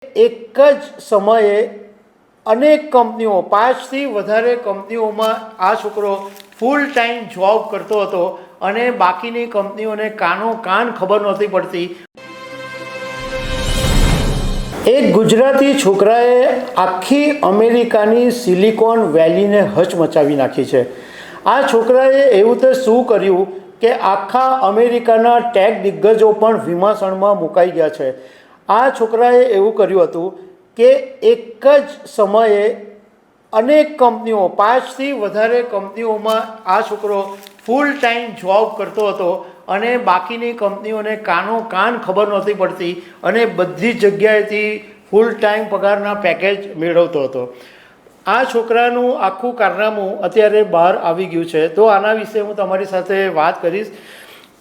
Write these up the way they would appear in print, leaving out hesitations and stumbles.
એક જ સમયે અનેક કંપનીઓ 5થી વધારે કંપનીઓમાં આ છોકરો ફૂલ ટાઈમ જોબ કરતો હતો અને બાકીની કંપનીઓને કાનો કાન ખબર નહોતી પડતી. એક ગુજરાતી છોકરાએ આખી અમેરિકાની સિલિકોન વેલીને હચમચાવી નાખી છે. આ છોકરાએ એવું તો શું કર્યું કે આખા અમેરિકાના ટેક દિગ્ગજો પણ વિમાસણમાં મુકાઈ ગયા છે. આ છોકરાએ એવું કર્યું હતું કે એક જ સમયે અનેક કંપનીઓ 5થી વધારે કંપનીઓમાં આ છોકરો ફૂલ ટાઈમ જોબ કરતો હતો અને બાકીની કંપનીઓને કાનો કાન ખબર નહોતી પડતી અને બધી જગ્યાએથી ફૂલ ટાઈમ પગારના પેકેજ મેળવતો હતો. આ છોકરાનું આખું કારનામું અત્યારે બહાર આવી ગયું છે. તો આના વિશે હું તમારી સાથે વાત કરીશ.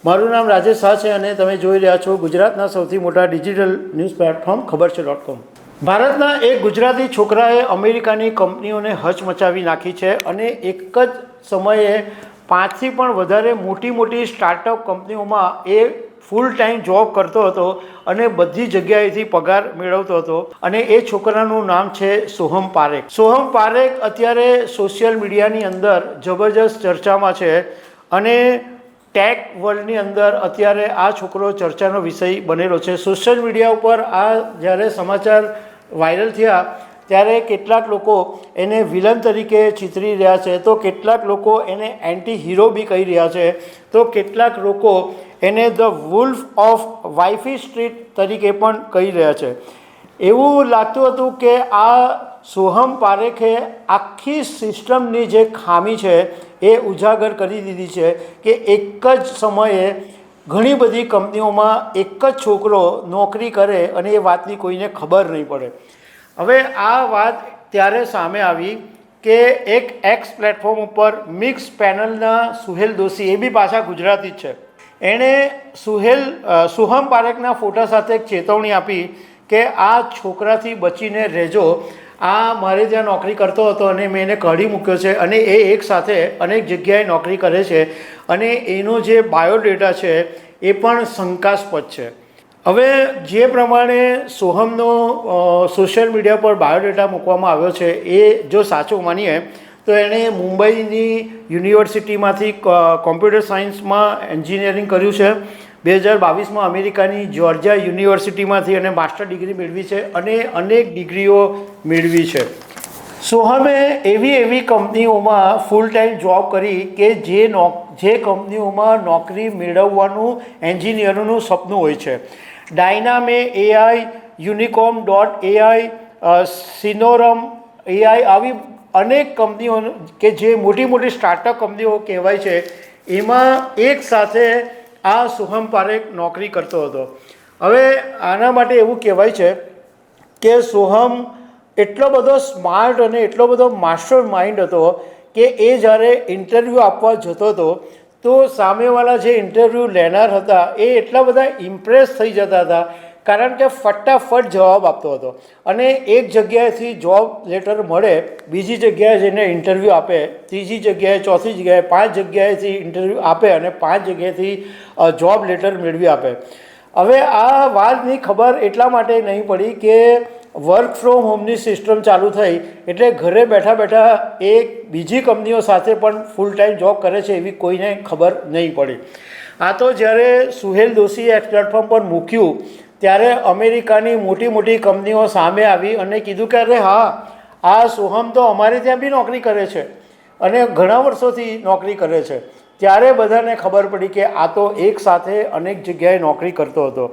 મારું નામ રાજેશ શાહ છે અને તમે જોઈ રહ્યા છો ગુજરાતના સૌથી મોટા ડિજિટલ ન્યૂઝ પ્લેટફોર્મ ખબરછે.com. ભારતના એક ગુજરાતી છોકરાએ અમેરિકાની કંપનીઓને હચમચાવી નાખી છે અને એક જ સમયે 5થી પણ વધારે મોટી મોટી સ્ટાર્ટઅપ કંપનીઓમાં એ ફૂલ ટાઈમ જોબ કરતો હતો અને બધી જગ્યાએથી પગાર મેળવતો હતો. અને એ છોકરાનું નામ છે સોહમ પારેખ. સોહમ પારેખ અત્યારે સોશિયલ મીડિયાની અંદર જબરજસ્ત ચર્ચામાં છે અને ટેક વર્લ્ડની અંદર અત્યારે આ છોકરો ચર્ચાનો વિષય બનેલો છે. સોશિયલ મીડિયા ઉપર આ જ્યારે સમાચાર વાયરલ થયા ત્યારે કેટલાક લોકો એને વિલન તરીકે ચિતરી રહ્યા છે, તો કેટલાક લોકો એને એન્ટી હીરો બી કહી રહ્યા છે, તો કેટલાક લોકો એને ધ વુલ્ફ ઓફ વાઇફી સ્ટ્રીટ તરીકે પણ કહી રહ્યા છે. એવું લાગતું હતું કે આ સોહમ પારેખે આખી સિસ્ટમની જે ખામી છે એ ઉજાગર કરી દીધી છે કે એક જ સમયે ઘણી બધી કંપનીઓમાં એક જ છોકરો નોકરી કરે અને એ વાતની કોઈને ખબર નહીં પડે. હવે આ વાત ત્યારે સામે આવી કે એક એક્સ પ્લેટફોર્મ ઉપર મિક્સ પેનલના સુહેલ દોશી, એ બી પાછા ગુજરાતી જ છે, એણે સોહમ પારેખના ફોટા સાથે એક ચેતવણી આપી કે આ છોકરાથી બચીને રહેજો. આ મારે ત્યાં નોકરી કરતો હતો અને મેં એને કાઢી મૂક્યો છે અને એ એક સાથે અનેક જગ્યાએ નોકરી કરે છે અને એનો જે બાયોડેટા છે એ પણ શંકાસ્પદ છે. હવે જે પ્રમાણે સોહમનો સોશિયલ મીડિયા પર બાયોડેટા મૂકવામાં આવ્યો છે એ જો સાચું માનીએ તો એણે મુંબઈની યુનિવર્સિટીમાંથી કોમ્પ્યુટર સાયન્સમાં એન્જિનિયરિંગ કર્યું છે. 2022માં અમેરિકાની જ્યોર્જિયા યુનિવર્સિટીમાંથી એને માસ્ટર ડિગ્રી મેળવી છે અને અનેક ડિગ્રીઓ મેળવી છે. સોહમે એવી કંપનીઓમાં ફૂલ ટાઈમ જોબ કરી કે જે કંપનીઓમાં નોકરી મેળવવાનું એન્જિનિયરોનું સપનું હોય છે. ડાયનામે એઆઈ, યુનિકોમ.ai, સિનોરમ એઆઈ, આવી અનેક કંપનીઓ કે જે મોટી મોટી સ્ટાર્ટઅપ કંપનીઓ કહેવાય છે, એમાં એક સાથે આ સોહમ પારેખ નોકરી કરતો હતો. હવે આના માટે એવું કહેવાય છે કે સોહમ એટલો બધો સ્માર્ટ અને એટલો બધો માસ્ટર માઇન્ડ હતો કે એ જ્યારે ઇન્ટરવ્યૂ આપવા જતો હતો તો સામેવાળા જે ઇન્ટરવ્યૂ લેનાર હતા એ એટલા બધા ઇમ્પ્રેસ થઈ જતા હતા કારણ કે ફટાફટ જવાબ આપતો હતો અને એક જગ્યાએથી જોબ લેટર મળે, બીજી જગ્યાએ જઈને ઇન્ટરવ્યૂ આપે, ત્રીજી જગ્યાએ, ચોથી જગ્યાએ, 5 જગ્યાએથી ઇન્ટરવ્યૂ આપે અને 5 જગ્યાએથી જોબ લેટર મેળવી આપે. હવે આ વાતની ખબર એટલા માટે નહીં પડી કે વર્ક ફ્રોમ હોમની સિસ્ટમ ચાલુ થઈ એટલે ઘરે બેઠા બેઠા એ બીજી કંપનીઓ સાથે પણ ફૂલ ટાઈમ જોબ કરે છે એવી કોઈને ખબર નહીં પડી. આ તો જ્યારે સુહેલ દોશીએ એક પ્લેટફોર્મ પર મૂક્યું ત્યારે અમેરિકાની મોટી મોટી કંપનીઓ સામે આવી અને કીધું કે અરે હા, આ સોહમ તો અમારે ત્યાં બી નોકરી કરે છે અને ઘણા વર્ષોથી નોકરી કરે છે. ત્યારે બધાને ખબર પડી કે આ તો એક સાથે અનેક જગ્યાએ નોકરી કરતો હતો.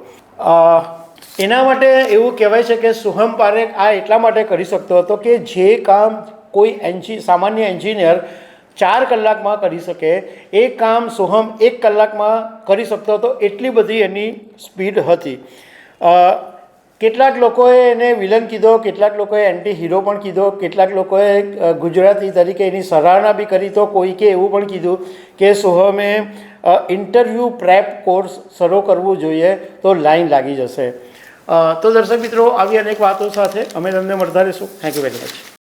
એના માટે એવું કહેવાય છે કે સોહમ પારેખ આ એટલા માટે કરી શકતો હતો કે જે કામ કોઈ સામાન્ય એન્જિનિયર 4 કલાકમાં કરી શકે એ કામ સોહમ 1 કલાકમાં કરી શકતો હતો. એટલી બધી એની સ્પીડ હતી. કેટલાક લોકોએ એને વિલન કીધો, કેટલાક લોકોએ એન્ટી હીરો પણ કીધો, કેટલાક લોકોએ ગુજરાતી તરીકે એની સરાહના બી કરી, તો કોઈકે એવું પણ કીધું કે સોહમે ઇન્ટરવ્યૂ પ્રેપ કોર્સ શરૂ કરવું જોઈએ તો લાઈન લાગી જશે. તો દર્શક મિત્રો, આવી અનેક વાતો સાથે અમે તમને મળતા રહીશું. Thank you very much.